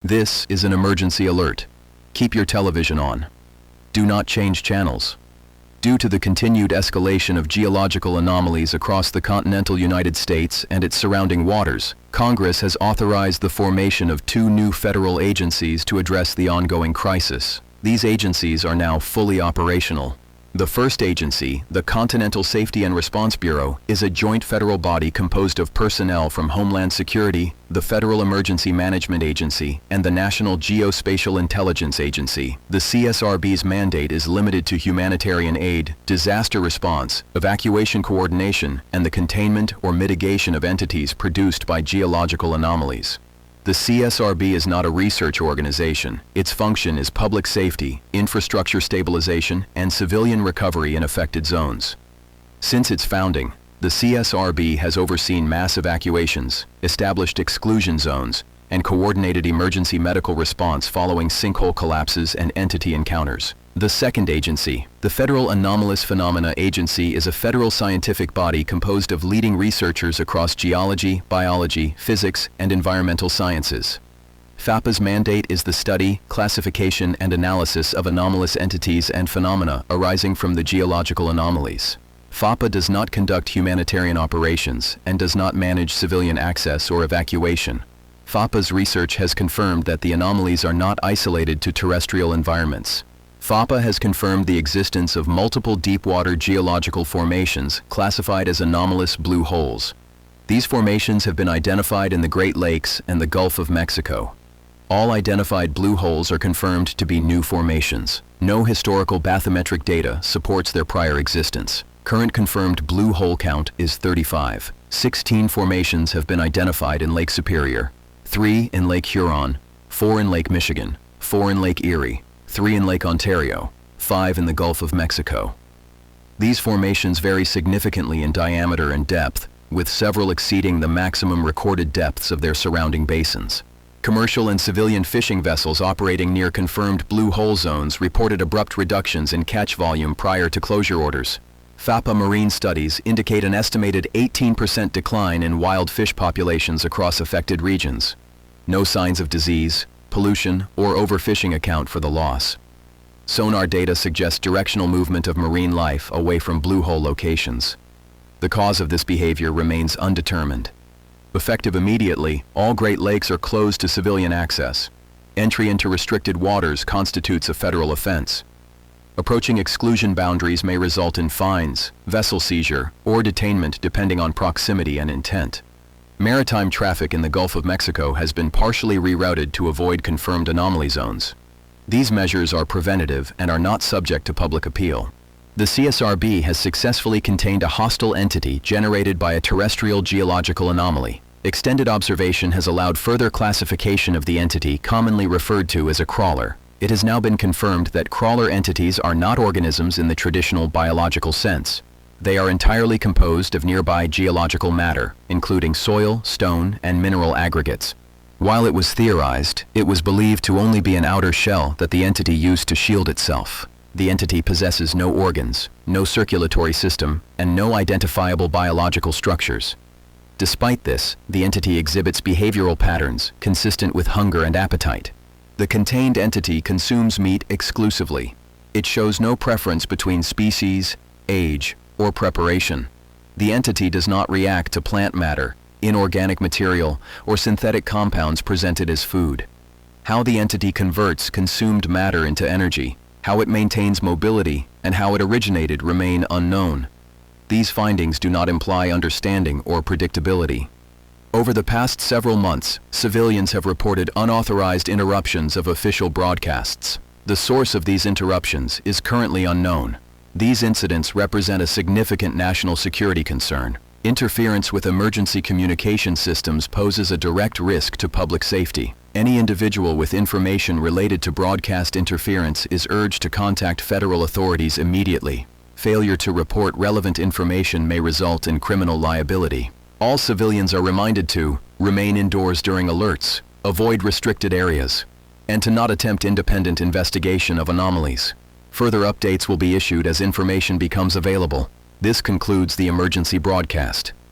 This is an emergency alert. Keep your television on. Do not change channels. Due to the continued escalation of geological anomalies across the continental United States and its surrounding waters, Congress has authorized the formation of 2 new federal agencies to address the ongoing crisis. These agencies are now fully operational. The first agency, the Continental Safety and Response Bureau, is a joint federal body composed of personnel from Homeland Security, the Federal Emergency Management Agency, and the National Geospatial Intelligence Agency. The CSRB's mandate is limited to humanitarian aid, disaster response, evacuation coordination, and the containment or mitigation of entities produced by geological anomalies. The CSRB is not a research organization. Its function is public safety, infrastructure stabilization, and civilian recovery in affected zones. Since its founding, the CSRB has overseen mass evacuations, established exclusion zones, and coordinated emergency medical response following sinkhole collapses and entity encounters. The second agency, the Federal Anomalous Phenomena Agency, is a federal scientific body composed of leading researchers across geology, biology, physics, and environmental sciences. FAPA's mandate is the study, classification, and analysis of anomalous entities and phenomena arising from the geological anomalies. FAPA does not conduct humanitarian operations and does not manage civilian access or evacuation. FAPA's research has confirmed that the anomalies are not isolated to terrestrial environments. FAPA has confirmed the existence of multiple deep-water geological formations classified as anomalous blue holes. These formations have been identified in the Great Lakes and the Gulf of Mexico. All identified blue holes are confirmed to be new formations. No historical bathymetric data supports their prior existence. Current confirmed blue hole count is 35. 16 formations have been identified in Lake Superior, 3 in Lake Huron, 4 in Lake Michigan, 4 in Lake Erie, 3 in Lake Ontario, 5 in the Gulf of Mexico. These formations vary significantly in diameter and depth, with several exceeding the maximum recorded depths of their surrounding basins. Commercial and civilian fishing vessels operating near confirmed blue hole zones reported abrupt reductions in catch volume prior to closure orders. FAPA marine studies indicate an estimated 18% decline in wild fish populations across affected regions. No signs of disease, pollution, or overfishing account for the loss. Sonar data suggests directional movement of marine life away from blue hole locations. The cause of this behavior remains undetermined. Effective immediately, all Great Lakes are closed to civilian access. Entry into restricted waters constitutes a federal offense. Approaching exclusion boundaries may result in fines, vessel seizure, or detainment depending on proximity and intent. Maritime traffic in the Gulf of Mexico has been partially rerouted to avoid confirmed anomaly zones. These measures are preventative and are not subject to public appeal. The CSRB has successfully contained a hostile entity generated by a terrestrial geological anomaly. Extended observation has allowed further classification of the entity, commonly referred to as a crawler. It has now been confirmed that crawler entities are not organisms in the traditional biological sense. They are entirely composed of nearby geological matter, including soil, stone, and mineral aggregates. While it was theorized, it was believed to only be an outer shell that the entity used to shield itself. The entity possesses no organs, no circulatory system, and no identifiable biological structures. Despite this, the entity exhibits behavioral patterns consistent with hunger and appetite. The contained entity consumes meat exclusively. It shows no preference between species, age, or preparation. The entity does not react to plant matter, inorganic material, or synthetic compounds presented as food. How the entity converts consumed matter into energy, how it maintains mobility, and how it originated remain unknown. These findings do not imply understanding or predictability. Over the past several months, civilians have reported unauthorized interruptions of official broadcasts. The source of these interruptions is currently unknown. These incidents represent a significant national security concern. Interference with emergency communication systems poses a direct risk to public safety. Any individual with information related to broadcast interference is urged to contact federal authorities immediately. Failure to report relevant information may result in criminal liability. All civilians are reminded to remain indoors during alerts, avoid restricted areas, and to not attempt independent investigation of anomalies. Further updates will be issued as information becomes available. This concludes the emergency broadcast.